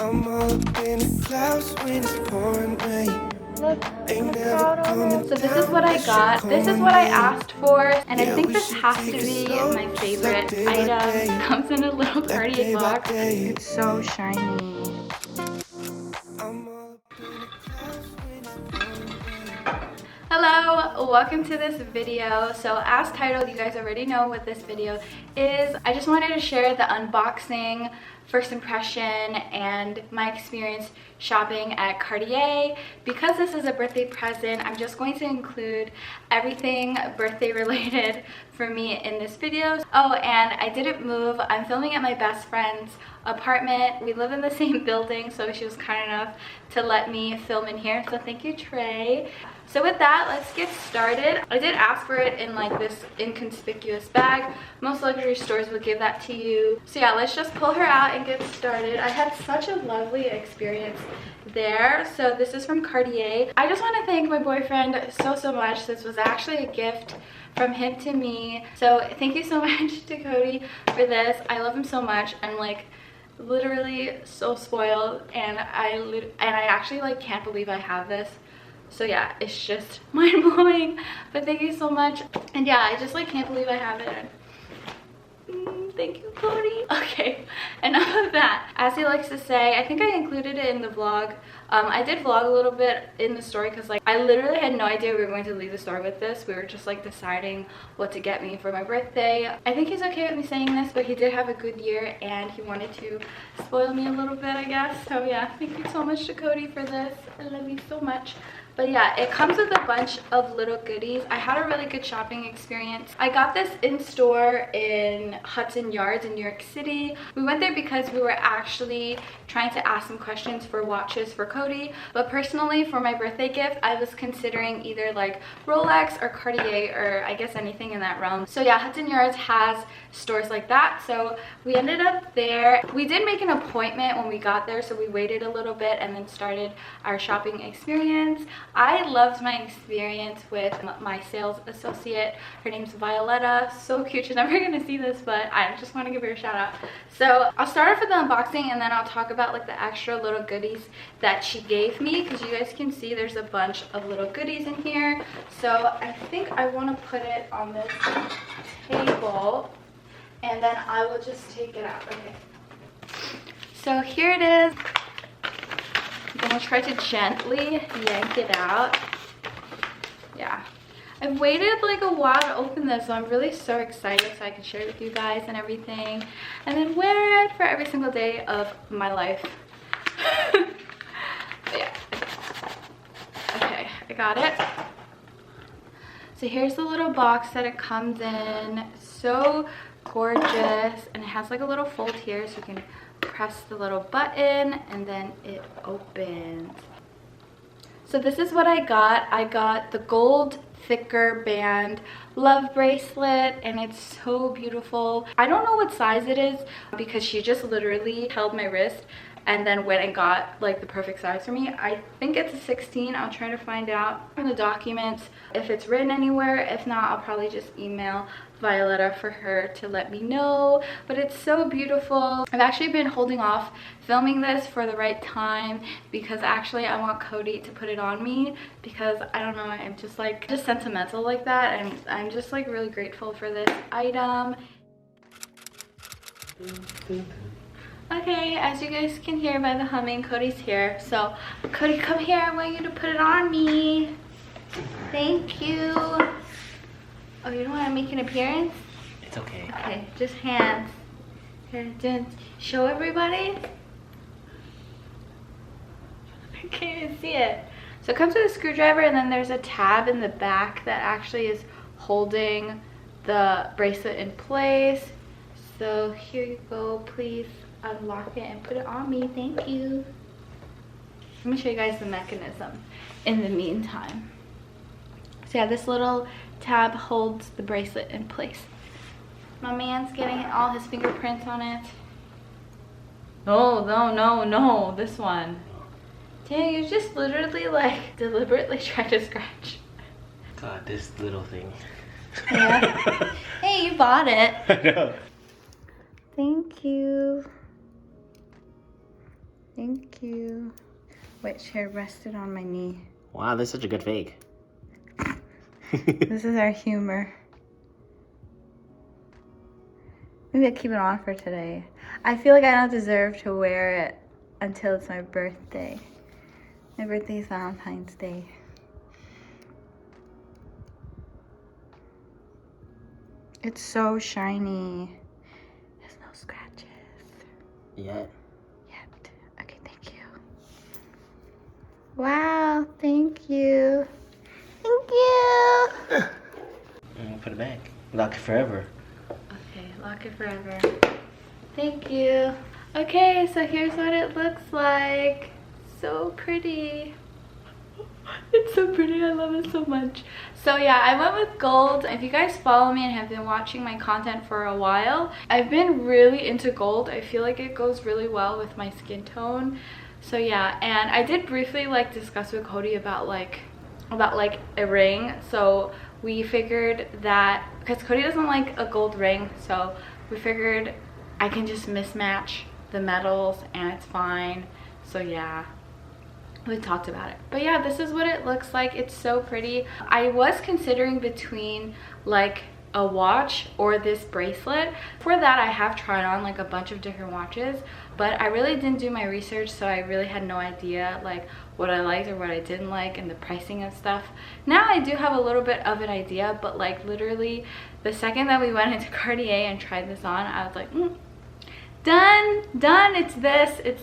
I'm all up in the clouds when it's pouring rain. Look, I'm proud of it. So this is what I got. This is what I asked for, and I think this has to be my favorite item. It comes in a little Cartier box. It's so shiny. Hello, welcome to this video. So as titled, you guys already know what this video is. I just wanted to share the unboxing, first impression, and my experience shopping at Cartier. Because this is a birthday present, I'm just going to include everything birthday related for me in this video. Oh, and I didn't move. I'm filming at my best friend's apartment. We live in the same building, so she was kind enough to let me film in here. So thank you, Trey. So with that, let's get started. I did ask for it in like this inconspicuous bag. Most luxury stores would give that to you. So yeah, let's just pull her out and get started. I had such a lovely experience there. So this is from Cartier. I just want to thank my boyfriend so much. This was actually a gift from him to me. So thank you so much to Cody for this. I love him so much. I'm like literally so spoiled, and I actually like can't believe I have this. So yeah, it's just mind-blowing, but thank you so much. And yeah, I just like can't believe I have it. Thank you, Cody. Okay, enough of that. As he likes to say, I think I included it in the vlog. I did vlog a little bit in the story because like I literally had no idea we were going to leave the store with this. We were just like deciding what to get me for my birthday. I think he's okay with me saying this, but he did have a good year and he wanted to spoil me a little bit, I guess. So yeah, thank you so much to Cody for this. I love you so much. But yeah, it comes with a bunch of little goodies. I had a really good shopping experience. I got this in store in Hudson Yards in New York City. We went there because we were actually trying to ask some questions for watches for Cody. But personally, for my birthday gift, I was considering either like Rolex or Cartier, or I guess anything in that realm. So yeah, Hudson Yards has stores like that. So we ended up there. We did make an appointment when we got there, so we waited a little bit and then started our shopping experience. I loved my experience with my sales associate. Her name's Violetta. So cute. She's never gonna see this, but I just want to give her a shout out. So I'll start off with the unboxing and then I'll talk about like the extra little goodies that she gave me, because you guys can see there's a bunch of little goodies in here. So I think I want to put it on this table and then I will just take it out. Okay. So here it is. I'm gonna try to gently yank it out. Yeah, I've waited like a while to open this, so I'm really so excited so I can share it with you guys and everything, and then wear it for every single day of my life. But yeah, okay, I got it. So here's the little box that it comes in. So gorgeous, and it has like a little fold here, so you can press the little button and then it opens. So this is what I got. I got the gold thicker band love bracelet, and it's so beautiful. I don't know what size it is because she just literally held my wrist and then went and got like the perfect size for me. I think it's a 16. I'll try to find out in the documents if it's written anywhere. If not, I'll probably just email Violetta for her to let me know. But it's so beautiful. I've actually been holding off filming this for the right time because actually I want Cody to put it on me, because I don't know, I'm just like just sentimental like that, and I'm just like really grateful for this item. Okay, as you guys can hear by the humming, Cody's here. So Cody, come here, I want you to put it on me. Thank you. Oh, you don't want to make an appearance? It's okay. Okay, just hands. Here, just show everybody. I can't even see it. So it comes with a screwdriver, and then there's a tab in the back that actually is holding the bracelet in place. So here you go. Please unlock it and put it on me. Thank you. Let me show you guys the mechanism in the meantime. So yeah, this little tab holds the bracelet in place. My man's getting all his fingerprints on it. No, this one. Damn, you just literally like deliberately tried to scratch. God, this little thing. Yeah. Hey, you bought it. I know. Thank you. Thank you. Which hair rested on my knee. Wow, that's such a good fake. This is our humor. Maybe I'll keep it on for today. I feel like I don't deserve to wear it until it's my birthday. My birthday is Valentine's Day. It's so shiny. There's no scratches. Yet. Okay, thank you. Wow, thank you. Thank you. Put it back. Lock it forever. Okay, lock it forever. Thank you. Okay, so here's what it looks like. So pretty. It's so pretty. I love it so much. So yeah, I went with gold. If you guys follow me and have been watching my content for a while, I've been really into gold. I feel like it goes really well with my skin tone. So yeah, and I did briefly like discuss with Cody about like a ring. So we figured that because Cody doesn't like a gold ring, so we figured I can just mismatch the metals and it's fine. So yeah, we talked about it. But yeah, this is what it looks like. It's so pretty. I was considering between like a watch or this bracelet. For that, I have tried on like a bunch of different watches, but I really didn't do my research, so I really had no idea like what I liked or what I didn't like and the pricing and stuff. Now I do have a little bit of an idea, but like literally the second that we went into Cartier and tried this on, I was like, done, it's this, it's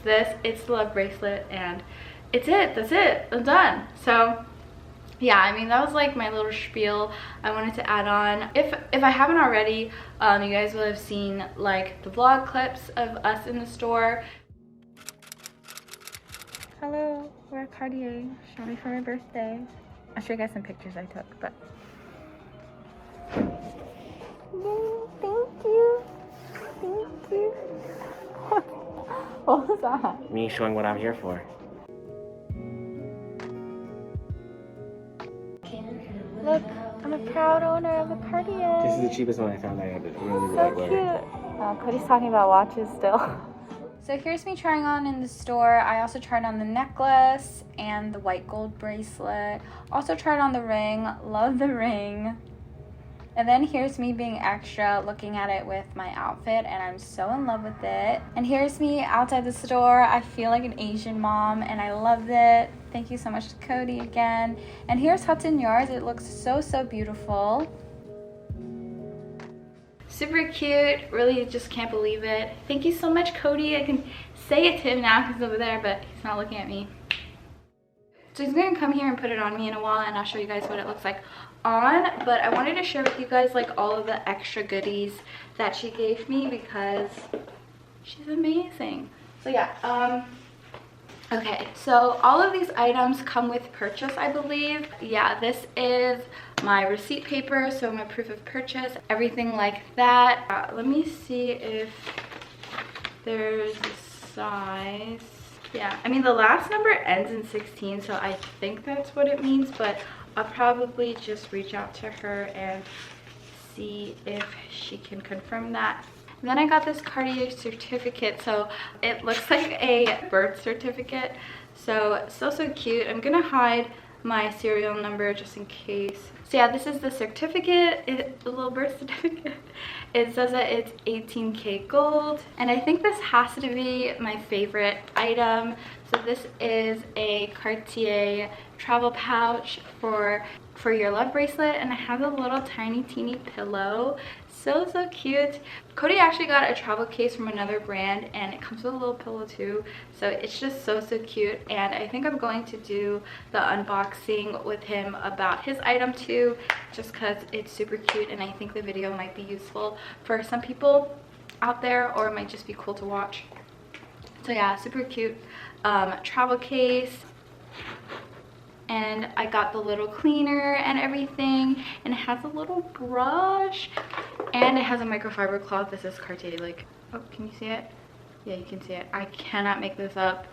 the Love Bracelet, and it's it, that's it, I'm done. So yeah, I mean, that was like my little spiel I wanted to add on. If I haven't already, you guys will have seen like the vlog clips of us in the store. Hello, we're at Cartier shopping for my birthday. I'll show you guys some pictures I took, but thank you. What was that? Me showing what I'm here for. Look, I'm a proud owner of a Cartier. This is the cheapest one I found. I had it really So cute. Cody's talking about watches still. So here's me trying on in the store. I also tried on the necklace and the white gold bracelet. Also tried on the ring. Love the ring. And then here's me being extra, looking at it with my outfit, and I'm so in love with it. And here's me outside the store. I feel like an Asian mom, and I loved it. Thank you so much to Cody again. And here's Hudson Yards. It looks so beautiful. Super cute. Really just can't believe it. Thank you so much, Cody. I can say it to him now because he's over there, but he's not looking at me. So he's gonna come here and put it on me in a while, and I'll show you guys what it looks like on. But I wanted to share with you guys like all of the extra goodies that she gave me because she's amazing. So yeah, okay, so all of these items come with purchase, I believe. Yeah, this is my receipt paper, so my proof of purchase, everything like that. Let me see if there's a size. Yeah, I mean the last number ends in 16, so I think that's what it means, but I'll probably just reach out to her and see if she can confirm that. And then I got this Cartier certificate, so it looks like a birth certificate. So cute. I'm gonna hide my serial number just in case. So yeah, this is the certificate, the little birth certificate. It says that it's 18K gold, and I think this has to be my favorite item. So this is a Cartier travel pouch for your love bracelet, and it has a little tiny teeny pillow. So cute. Cody actually got a travel case from another brand, and it comes with a little pillow too. So it's just so cute, and I think I'm going to do the unboxing with him about his item too, just because it's super cute, and I think the video might be useful for some people out there, or it might just be cool to watch. So yeah, super cute travel case. And I got the little cleaner and everything, and it has a little brush, and it has a microfiber cloth. This is Cartier. Like, oh, can you see it? Yeah, you can see it. I cannot make this up.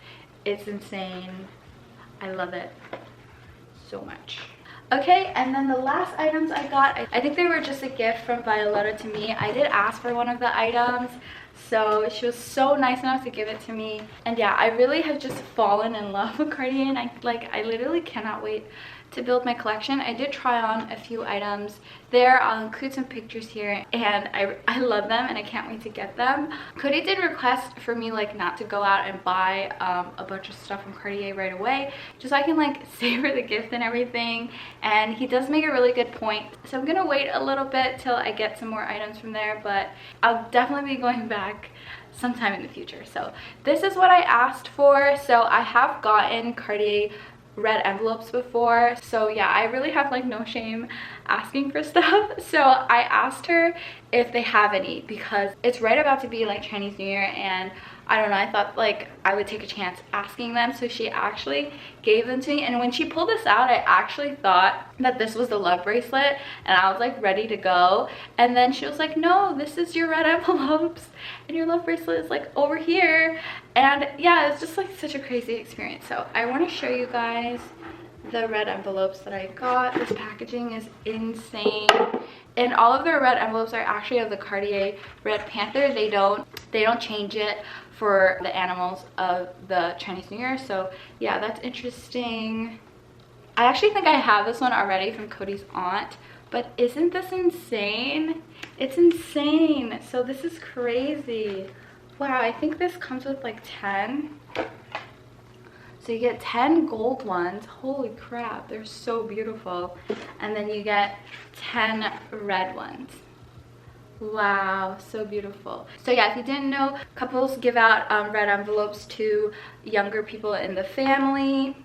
It's insane. I love it so much. Okay, and then the last items I got, I think they were just a gift from Violetta to me. I did ask for one of the items, So she was so nice enough to give it to me. And yeah, I really have just fallen in love with Cartier, and I literally cannot wait to build my collection. I did try on a few items there. I'll include some pictures here, and I love them and I can't wait to get them. Cody did request for me like not to go out and buy a bunch of stuff from Cartier right away, just so I can like savor the gift and everything, and he does make a really good point. So I'm gonna wait a little bit till I get some more items from there, but I'll definitely be going back sometime in the future. So this is what I asked for. So I have gotten Cartier red envelopes before, so yeah, I really have like no shame asking for stuff. So I asked her if they have any, because it's right about to be like Chinese New Year, and I don't know, I thought like I would take a chance asking them. So she actually gave them to me, and when she pulled this out, I actually thought that this was the love bracelet, and I was like ready to go, and then she was like, no, this is your red envelopes and your love bracelet is like over here. And yeah, it's just like such a crazy experience. So I want to show you guys the red envelopes that I got. This packaging is insane, and all of their red envelopes are actually of the Cartier Red Panther. They don't change it for the animals of the Chinese New Year. So yeah, that's interesting. I actually think I have this one already from Cody's aunt, but isn't this insane? It's insane. So this is crazy. Wow, I think this comes with like 10. So you get 10 gold ones. Holy crap, they're so beautiful. And then you get 10 red ones. Wow, so beautiful. So yeah, if you didn't know, couples give out red envelopes to younger people in the family.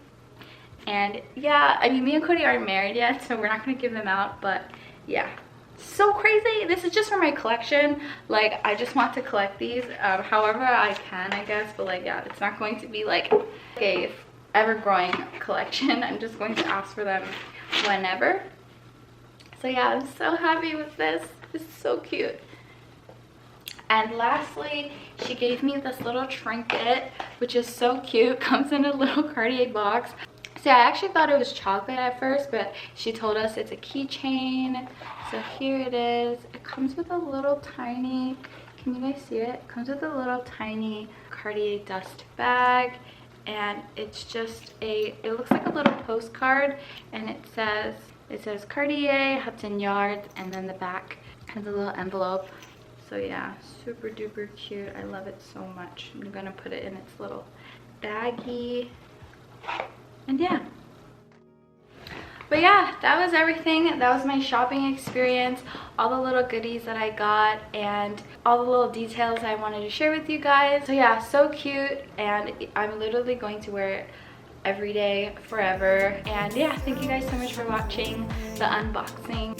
And yeah, I mean, me and Cody aren't married yet, so we're not gonna give them out, but yeah. So crazy. This is just for my collection. Like, I just want to collect these however I can, I guess, but like, yeah, it's not going to be like a ever-growing collection. I'm just going to ask for them whenever. So yeah, I'm so happy with this. This is so cute. And lastly, she gave me this little trinket, which is so cute. Comes in a little Cartier box. So I actually thought it was chocolate at first, but she told us it's a keychain. So here it is. It comes with a little tiny, can you guys see it? It comes with a little tiny Cartier dust bag, and it's just it looks like a little postcard, and it says Cartier, Hudson Yards, and then the back has a little envelope. So yeah, super duper cute. I love it so much. I'm gonna put it in its little baggie. And yeah, but yeah, that was everything. That was my shopping experience, all the little goodies that I got, and all the little details I wanted to share with you guys. So yeah, so cute, and I'm literally going to wear it every day forever. And yeah, thank you guys so much for watching the unboxing.